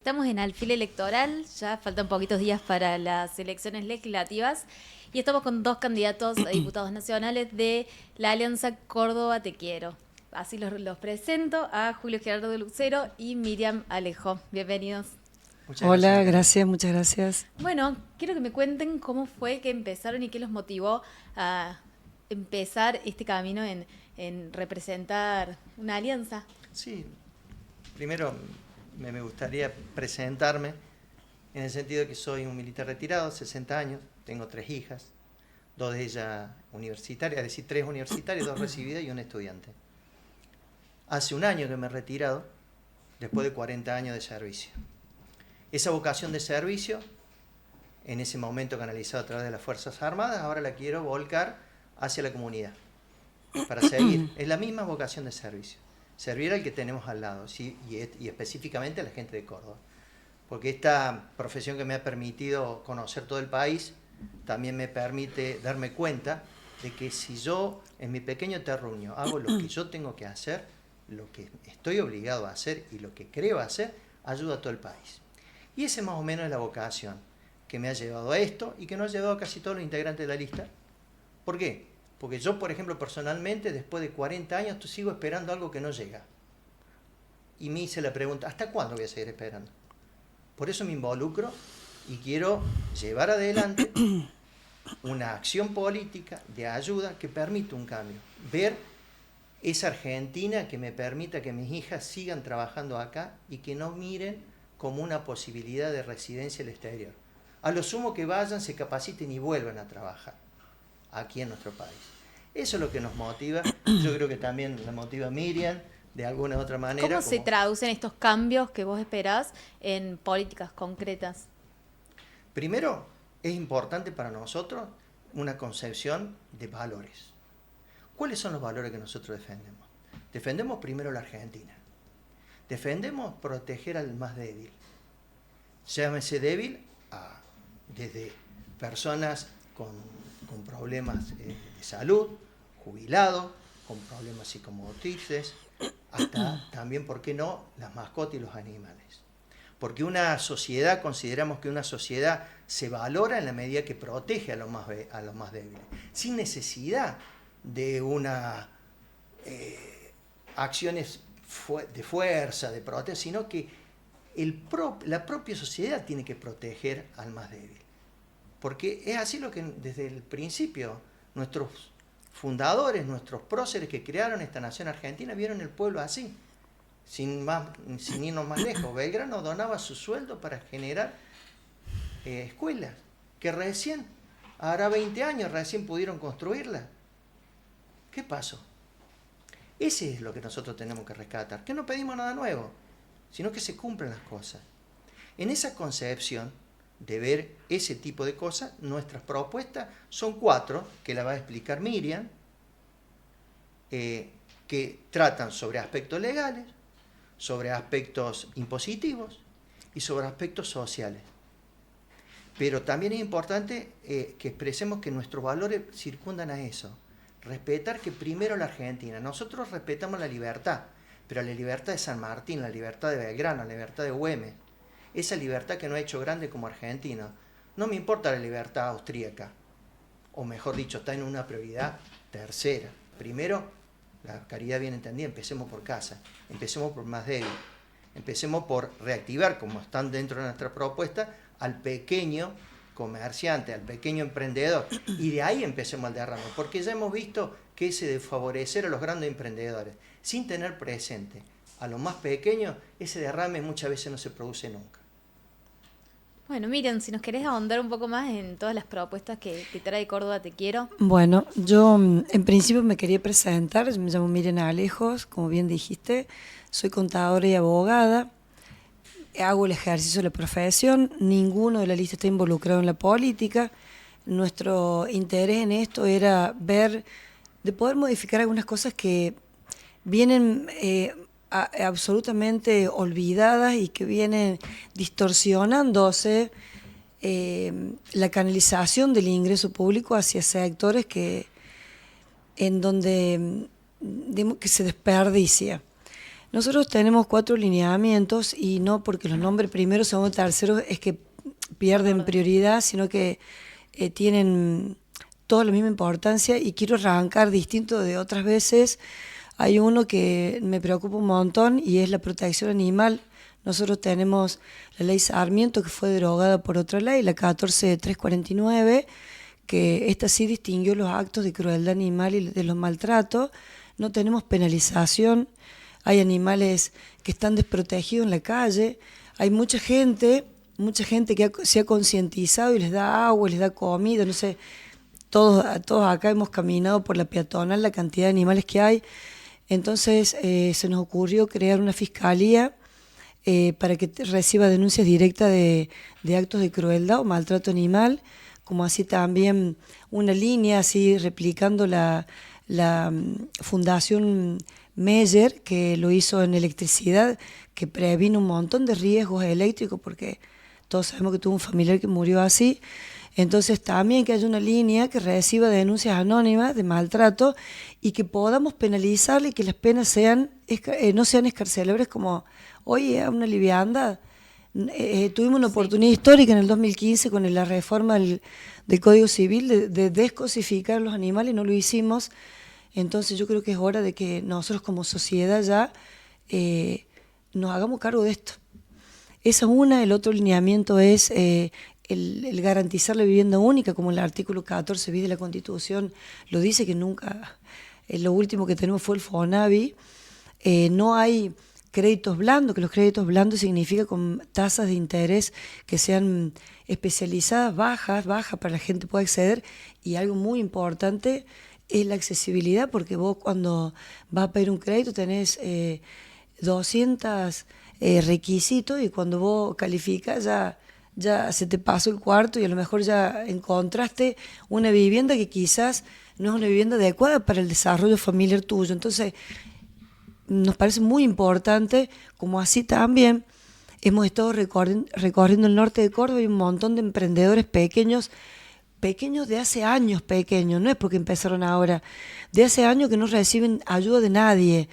Estamos en alfil electoral, ya faltan poquitos días para las elecciones legislativas y estamos con dos candidatos a diputados nacionales de la Alianza Córdoba Te Quiero. Así los presento a Julio Gerardo de Lucero y Miriam Alejo. Bienvenidos. Muchas gracias, Hola, Natalia. gracias, muchas gracias. Bueno, quiero que me cuenten cómo fue que empezaron y qué los motivó a empezar este camino en representar una alianza. Sí, primero me gustaría presentarme en el sentido de que soy un militar retirado, 60 años, tengo 3 hijas, 2 de ellas universitarias, es decir, 3 universitarias, 2 recibidas y un estudiante. Hace un año que me he retirado, después de 40 años de servicio. Esa vocación de servicio, en ese momento canalizado a través de las Fuerzas Armadas, ahora la quiero volcar hacia la comunidad, para seguir. Es la misma vocación de servicio. Servir al que tenemos al lado, ¿sí? y específicamente a la gente de Córdoba. Porque esta profesión que me ha permitido conocer todo el país, también me permite darme cuenta de que si yo en mi pequeño terruño hago lo que yo tengo que hacer, lo que estoy obligado a hacer y lo que creo hacer, ayuda a todo el país. Y esa más o menos es la vocación que me ha llevado a esto y que nos ha llevado a casi todos los integrantes de la lista. ¿Por qué? Porque yo, por ejemplo, personalmente, después de 40 años, sigo esperando algo que no llega. Y me hice la pregunta, ¿hasta cuándo voy a seguir esperando? Por eso me involucro y quiero llevar adelante una acción política de ayuda que permita un cambio. Ver esa Argentina que me permita que mis hijas sigan trabajando acá y que no miren como una posibilidad de residencia al exterior. A lo sumo que vayan, se capaciten y vuelvan a trabajar aquí en nuestro país. Eso es lo que nos motiva. Yo creo que también la motiva a Miriam, de alguna u otra manera. ¿Cómo se traducen estos cambios que vos esperás en políticas concretas? Primero, es importante para nosotros una concepción de valores. ¿Cuáles son los valores que nosotros defendemos? Defendemos primero la Argentina. Defendemos proteger al más débil. Llámese débil desde personas con problemas de salud, jubilados, con problemas psicomotrices, hasta también, ¿por qué no?, las mascotas y los animales. Porque una sociedad, consideramos que una sociedad se valora en la medida que protege a los más débiles, sin necesidad de acciones de fuerza, de protesta, sino que la propia sociedad tiene que proteger al más débil. Porque es así lo que desde el principio nuestros fundadores, nuestros próceres que crearon esta nación argentina, vieron el pueblo así, sin irnos más lejos. Belgrano donaba su sueldo para generar escuelas, que recién, hará 20 años, recién pudieron construirlas. ¿Qué pasó? Ese es lo que nosotros tenemos que rescatar, que no pedimos nada nuevo, sino que se cumplan las cosas. En esa concepción de ver ese tipo de cosas, nuestras propuestas son 4, que la va a explicar Miriam, que tratan sobre aspectos legales, sobre aspectos impositivos y sobre aspectos sociales. Pero también es importante que expresemos que nuestros valores circundan a eso. Respetar que primero la Argentina. Nosotros respetamos la libertad, pero la libertad de San Martín, la libertad de Belgrano, la libertad de Güemes, esa libertad que nos ha hecho grande como argentinos. No me importa la libertad austríaca, o mejor dicho, está en una prioridad tercera. Primero, la caridad bien entendida, empecemos por casa, empecemos por más débil, empecemos por reactivar, como están dentro de nuestra propuesta, al pequeño comerciante, al pequeño emprendedor, y de ahí empecemos al derrame, porque ya hemos visto que ese de favorecer a los grandes emprendedores, sin tener presente a los más pequeños, ese derrame muchas veces no se produce nunca. Bueno, Miriam, si nos querés ahondar un poco más en todas las propuestas que trae Córdoba Te Quiero. Bueno, yo en principio me quería presentar, yo me llamo Miriam Alejos, como bien dijiste, soy contadora y abogada, hago el ejercicio de la profesión, ninguno de la lista está involucrado en la política. Nuestro interés en esto era ver, de poder modificar algunas cosas que vienen absolutamente olvidadas y que vienen distorsionándose la canalización del ingreso público hacia sectores en donde que se desperdicia. Nosotros tenemos 4 lineamientos y no porque los nombres primero, segundo, tercero es que pierden prioridad, sino que tienen toda la misma importancia y quiero arrancar distinto de otras veces. Hay uno que me preocupa un montón y es la protección animal. Nosotros tenemos la ley Sarmiento, que fue derogada por otra ley, la 14349, que esta sí distinguió los actos de crueldad animal y de los maltratos. No tenemos penalización, hay animales que están desprotegidos en la calle, hay mucha gente que se ha concientizado y les da agua, les da comida, no sé, todos acá hemos caminado por la peatonal, la cantidad de animales que hay. Entonces se nos ocurrió crear una fiscalía para que reciba denuncias directas de actos de crueldad o maltrato animal, como así también una línea así replicando la Fundación Meyer, que lo hizo en electricidad, que previno un montón de riesgos eléctricos, porque todos sabemos que tuvo un familiar que murió así. Entonces también que haya una línea que reciba denuncias anónimas de maltrato y que podamos penalizarle y que las penas no sean escarcelables como hoy es una liviandad. Tuvimos una oportunidad histórica en el 2015 con la reforma del Código Civil de descosificar los animales y no lo hicimos. Entonces yo creo que es hora de que nosotros como sociedad ya nos hagamos cargo de esto. Esa es una. El otro lineamiento es el garantizar la vivienda única, como el artículo 14 bis de la Constitución lo dice, que nunca, lo último que tenemos fue el FONAVI. No hay créditos blandos, que los créditos blandos significa con tasas de interés que sean especializadas, bajas para la gente pueda acceder, y algo muy importante es la accesibilidad, porque vos cuando vas a pedir un crédito tenés 200 requisitos y cuando vos calificas ya se te pasó el cuarto y a lo mejor ya encontraste una vivienda que quizás no es una vivienda adecuada para el desarrollo familiar tuyo. Entonces, nos parece muy importante, como así también hemos estado recorriendo el norte de Córdoba y un montón de emprendedores pequeños de hace años, no es porque empezaron ahora, de hace años que no reciben ayuda de nadie,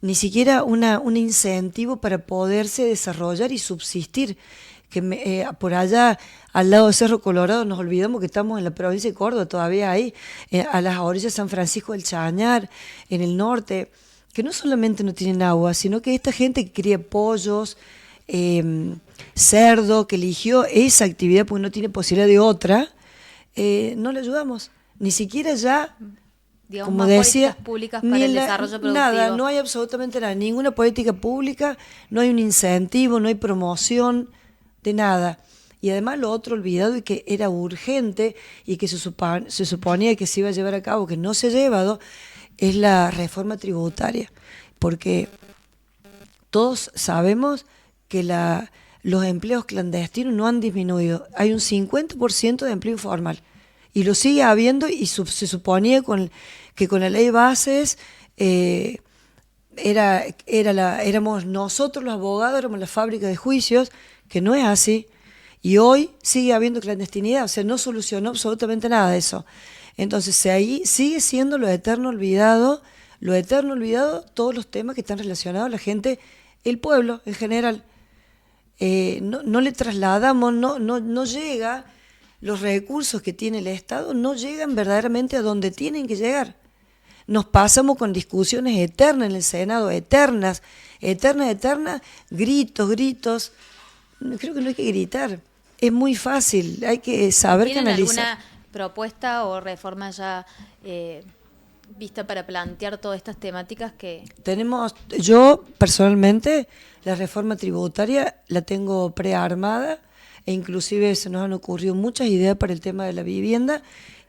ni siquiera un incentivo para poderse desarrollar y subsistir. Que por allá, al lado de Cerro Colorado, nos olvidamos que estamos en la provincia de Córdoba, todavía ahí, a las orillas de San Francisco del Chañar, en el norte, que no solamente no tienen agua, sino que esta gente que cría pollos, cerdo, que eligió esa actividad porque no tiene posibilidad de otra, no le ayudamos, ni siquiera ya, digamos, como más decía, políticas públicas para el desarrollo productivo. Nada, no hay absolutamente nada, ninguna política pública, no hay un incentivo, no hay promoción de nada. Y además lo otro olvidado y que era urgente y que se suponía que se iba a llevar a cabo, que no se ha llevado, es la reforma tributaria, porque todos sabemos que los empleos clandestinos no han disminuido. Hay un 50% de empleo informal y lo sigue habiendo, y se suponía que con la ley de bases éramos nosotros los abogados, éramos la fábrica de juicios, que no es así. Y hoy sigue habiendo clandestinidad, o sea, no solucionó absolutamente nada de eso. Entonces ahí sigue siendo lo eterno olvidado, todos los temas que están relacionados a la gente, el pueblo en general. No le trasladamos, no llega, los recursos que tiene el Estado no llegan verdaderamente a donde tienen que llegar. Nos pasamos con discusiones eternas en el Senado, eternas, gritos. Creo que no hay que gritar, es muy fácil, hay que saber canalizar. ¿Tienen alguna propuesta o reforma ya vista para plantear todas estas temáticas que...? Yo personalmente la reforma tributaria la tengo prearmada, e inclusive se nos han ocurrido muchas ideas para el tema de la vivienda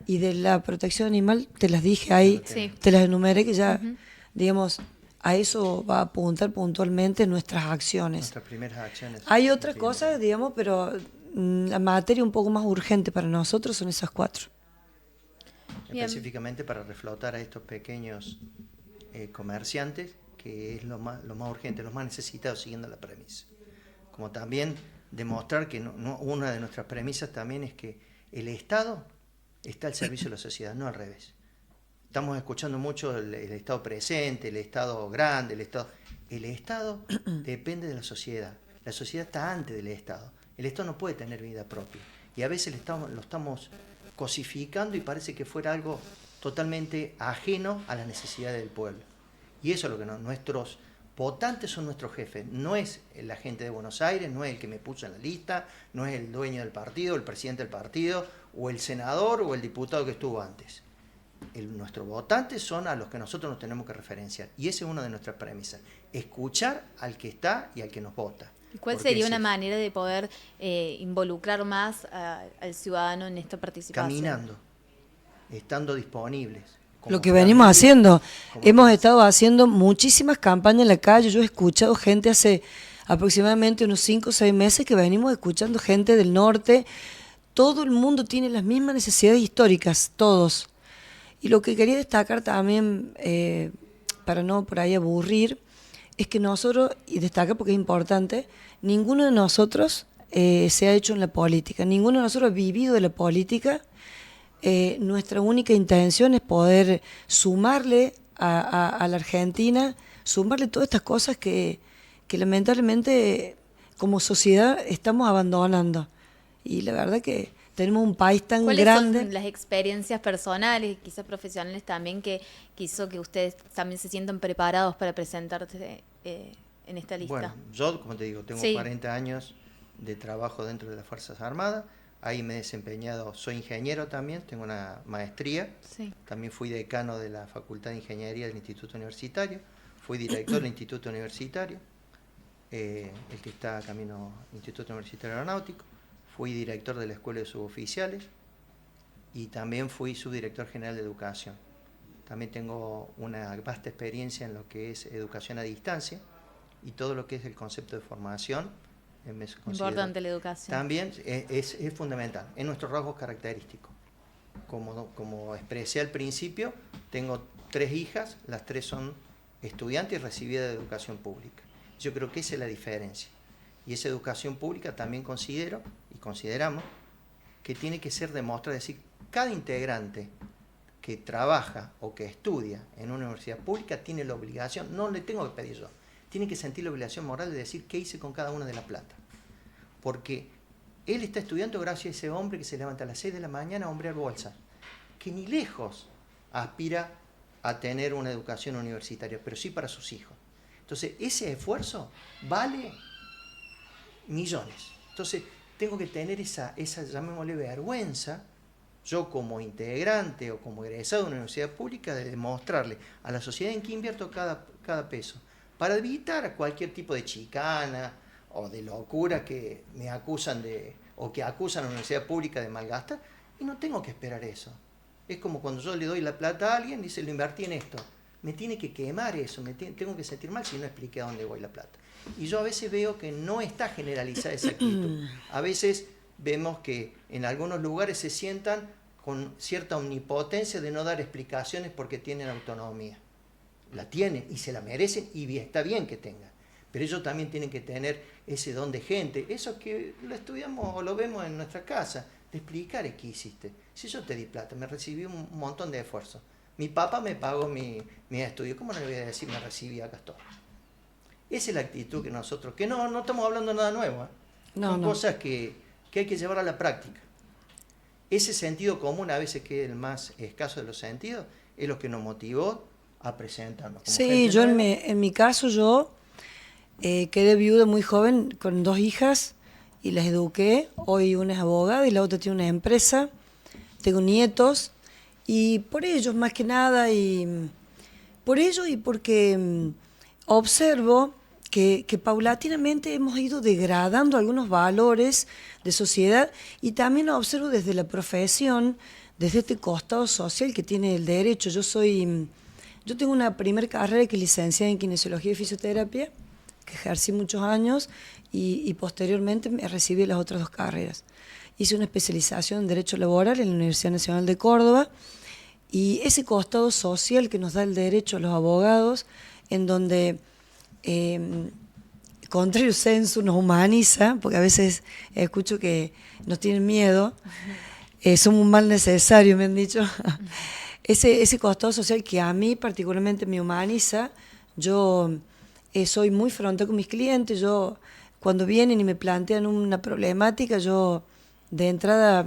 y de la protección animal, te las dije ahí, sí. Te las enumeré, que ya, digamos, a eso va a apuntar puntualmente nuestras acciones. Nuestras primeras acciones. Hay otras cosas, digamos, pero la materia un poco más urgente para nosotros son esas 4. Bien. Específicamente para reflotar a estos pequeños comerciantes, que es lo más urgente, los más necesitados, siguiendo la premisa. Como también demostrar que una de nuestras premisas también es que el Estado está al servicio de la sociedad, no al revés. estamos escuchando mucho el Estado presente, el Estado grande, el Estado depende de la sociedad. La sociedad está antes del Estado. El Estado no puede tener vida propia. Y a veces lo estamos cosificando y parece que fuera algo totalmente ajeno a las necesidades del pueblo. Y eso es lo que nuestros votantes son nuestros jefes. No es la gente de Buenos Aires, no es el que me puso en la lista, no es el dueño del partido, el presidente del partido, o el senador o el diputado que estuvo antes. Nuestros votantes son a los que nosotros nos tenemos que referenciar. Y esa es una de nuestras premisas. Escuchar al que está y al que nos vota. ¿Y cuál sería una manera de poder involucrar más al ciudadano en esta participación? Caminando, estando disponibles. Lo que venimos haciendo. Hemos estado haciendo muchísimas campañas en la calle. Yo he escuchado gente hace aproximadamente unos 5 o 6 meses que venimos escuchando gente del norte. Todo el mundo tiene las mismas necesidades históricas, todos. Y lo que quería destacar también, para no por ahí aburrir, es que nosotros, y destaca porque es importante, ninguno de nosotros se ha hecho en la política, ninguno de nosotros ha vivido de la política. Nuestra única intención es poder sumarle a la Argentina, sumarle todas estas cosas que lamentablemente como sociedad estamos abandonando. Y la verdad que tenemos un país tan grande. ¿Cuáles son las experiencias personales y quizás profesionales también que hizo que ustedes también se sientan preparados para presentarse en esta lista? Bueno, yo, como te digo, tengo 40 años de trabajo dentro de las Fuerzas Armadas. Ahí me he desempeñado, soy ingeniero también, tengo una maestría. Sí. También fui decano de la Facultad de Ingeniería del Instituto Universitario. Fui director del Instituto Universitario, el que está camino Instituto Universitario Aeronáutico. Fui director de la Escuela de Suboficiales y también fui subdirector general de Educación. También tengo una vasta experiencia en lo que es educación a distancia y todo lo que es el concepto de formación. Importante la educación. También es fundamental, es nuestro rasgo característico. Como expresé al principio, tengo 3 hijas, las 3 son estudiantes y recibidas de educación pública. Yo creo que esa es la diferencia. Y esa educación pública también considero y consideramos que tiene que ser demostrada, es decir, cada integrante que trabaja o que estudia en una universidad pública tiene la obligación, no le tengo que pedir yo, tiene que sentir la obligación moral de decir qué hice con cada una de la plata. Porque él está estudiando gracias a ese hombre que se levanta a las 6 de la mañana a hombrear bolsas, que ni lejos aspira a tener una educación universitaria, pero sí para sus hijos. Entonces, ese esfuerzo vale millones. Entonces, tengo que tener esa llamémosle vergüenza, yo como integrante o como egresado de una universidad pública, de demostrarle a la sociedad en qué invierto cada peso, para evitar cualquier tipo de chicana o de locura que me acusan o que acusan a la universidad pública de malgastar, y no tengo que esperar eso. Es como cuando yo le doy la plata a alguien, dice, lo invertí en esto. Me tiene que quemar eso, tengo que sentir mal si no expliqué a dónde voy la plata. Y yo a veces veo que no está generalizada esa actitud. A veces vemos que en algunos lugares se sientan con cierta omnipotencia de no dar explicaciones porque tienen autonomía. La tienen y se la merecen y está bien que tengan. Pero ellos también tienen que tener ese don de gente, eso que lo estudiamos o lo vemos en nuestra casa, de explicar qué hiciste. Si yo te di plata, me recibí un montón de esfuerzo. Mi papá me pagó mi estudio, ¿cómo no le voy a decir me recibí acá todo? Esa es la actitud que nosotros, que no estamos hablando de nada nuevo, son cosas que hay que llevar a la práctica. Ese sentido común, a veces que es el más escaso de los sentidos, es lo que nos motivó a presentarnos. Sí, yo en mi caso, yo quedé viuda muy joven con 2 hijas y las eduqué. Hoy una es abogada y la otra tiene una empresa. Tengo nietos y por ellos más que nada, y por ello y porque observo que paulatinamente hemos ido degradando algunos valores de sociedad, y también lo observo desde la profesión, desde este costado social que tiene el derecho. Yo tengo una primera carrera que es licenciada en Kinesiología y Fisioterapia, que ejercí muchos años, y posteriormente me recibí las otras 2 carreras. Hice una especialización en Derecho Laboral en la Universidad Nacional de Córdoba, y ese costado social que nos da el derecho a los abogados, en donde contrario sensu nos humaniza, porque a veces escucho que nos tienen miedo, somos un mal necesario, me han dicho. ese costado social que a mí particularmente me humaniza. Yo soy muy frontal con mis clientes. Yo, cuando vienen y me plantean una problemática, yo de entrada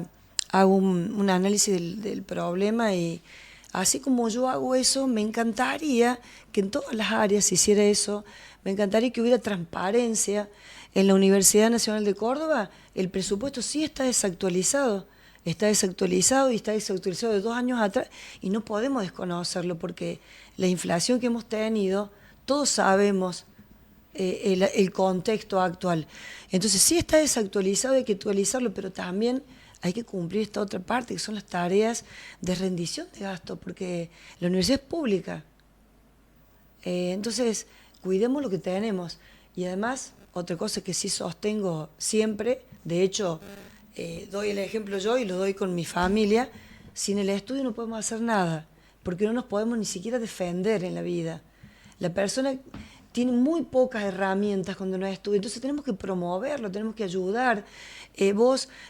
hago un análisis del problema, y así como yo hago eso, me encantaría que en todas las áreas se hiciera eso. Me encantaría que hubiera transparencia. En la Universidad Nacional de Córdoba el presupuesto sí está desactualizado y está desactualizado de 2 años atrás, y no podemos desconocerlo porque la inflación que hemos tenido, todos sabemos el contexto actual. Entonces sí está desactualizado, hay que actualizarlo, pero también hay que cumplir esta otra parte, que son las tareas de rendición de gasto, porque la universidad es pública. Entonces, cuidemos lo que tenemos. Y además, otra cosa que sí sostengo siempre, de hecho, doy el ejemplo yo y lo doy con mi familia: sin el estudio no podemos hacer nada, porque no nos podemos ni siquiera defender en la vida. La persona tiene muy pocas herramientas cuando no estudia, entonces tenemos que promoverlo, tenemos que ayudar.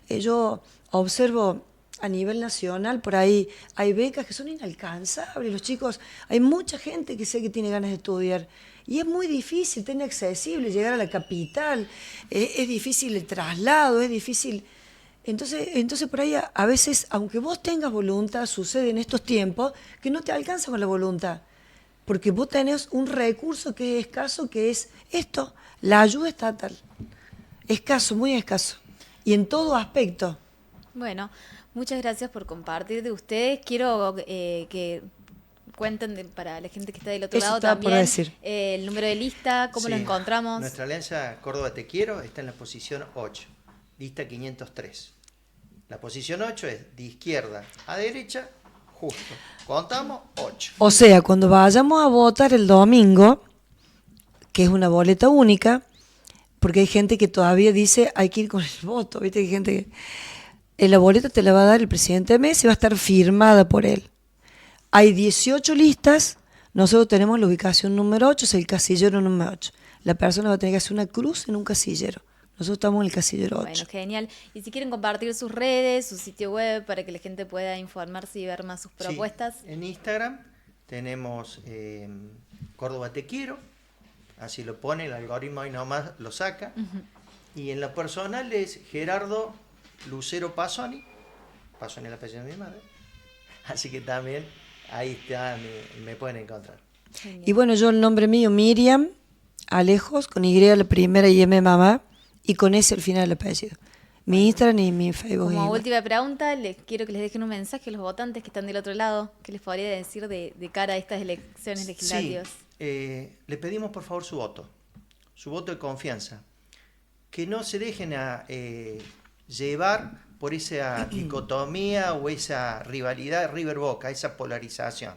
Yo observo a nivel nacional, por ahí hay becas que son inalcanzables. Los chicos, hay mucha gente que sé que tiene ganas de estudiar, y es muy difícil tener accesible llegar a la capital, es difícil el traslado, es difícil. Entonces por ahí a veces, aunque vos tengas voluntad, sucede en estos tiempos que no te alcanza con la voluntad, porque vos tenés un recurso que es escaso, que es esto, la ayuda estatal. Escaso, muy escaso, y en todo aspecto. Bueno, muchas gracias por compartir de ustedes. Quiero que cuenten para la gente que está del otro Eso lado estaba por también decir. el número de lista, cómo lo Sí. encontramos. Nuestra alianza Córdoba Te Quiero está en la posición 8, lista 503. La posición 8 es de izquierda a derecha, justo. Contamos 8. O sea, cuando vayamos a votar el domingo, que es una boleta única, porque hay gente que todavía dice hay que ir con el voto, ¿viste? Hay gente que... la boleta te la va a dar el presidente Messi, va a estar firmada por él. Hay 18 listas, nosotros tenemos la ubicación número 8, es el casillero número 8. La persona va a tener que hacer una cruz en un casillero. Nosotros estamos en el casillero 8. Bueno, genial. Y si quieren compartir sus redes, su sitio web, para que la gente pueda informarse y ver más sus propuestas. Sí, en Instagram tenemos Córdoba Te Quiero, así lo pone, el algoritmo ahí nomás lo saca. Y en lo personal es Gerardo Lucero Pasoni es el apellido de mi madre, así que también ahí está, me pueden encontrar. Genial. Y bueno, yo el nombre mío, Miriam Alejos, con Y la primera y M mamá, y con S al final el apellido. Mi Instagram y mi Facebook. Como igual. última pregunta, les quiero que les dejen un mensaje a los votantes que están del otro lado. ¿Qué les podría decir de cara a estas elecciones legislativas? Sí, le pedimos por favor su voto de confianza. Que no se dejen llevar por esa dicotomía o esa rivalidad River-Boca, esa polarización.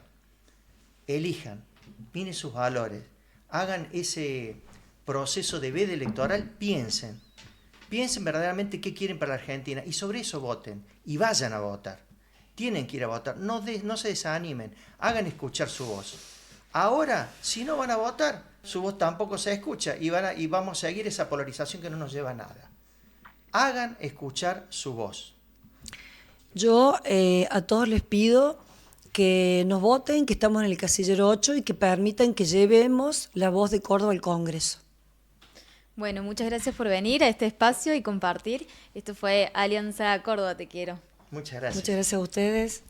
Elijan, miren sus valores, hagan ese proceso de veda electoral, piensen verdaderamente qué quieren para la Argentina y sobre eso voten y vayan a votar. Tienen que ir a votar, no se desanimen, hagan escuchar su voz. Ahora, si no van a votar, su voz tampoco se escucha y vamos a seguir esa polarización que no nos lleva a nada. Hagan escuchar su voz. Yo a todos les pido que nos voten, que estamos en el casillero 8 y que permitan que llevemos la voz de Córdoba al Congreso. Bueno, muchas gracias por venir a este espacio y compartir. Esto fue Alianza Córdoba Te Quiero. Muchas gracias. Muchas gracias a ustedes.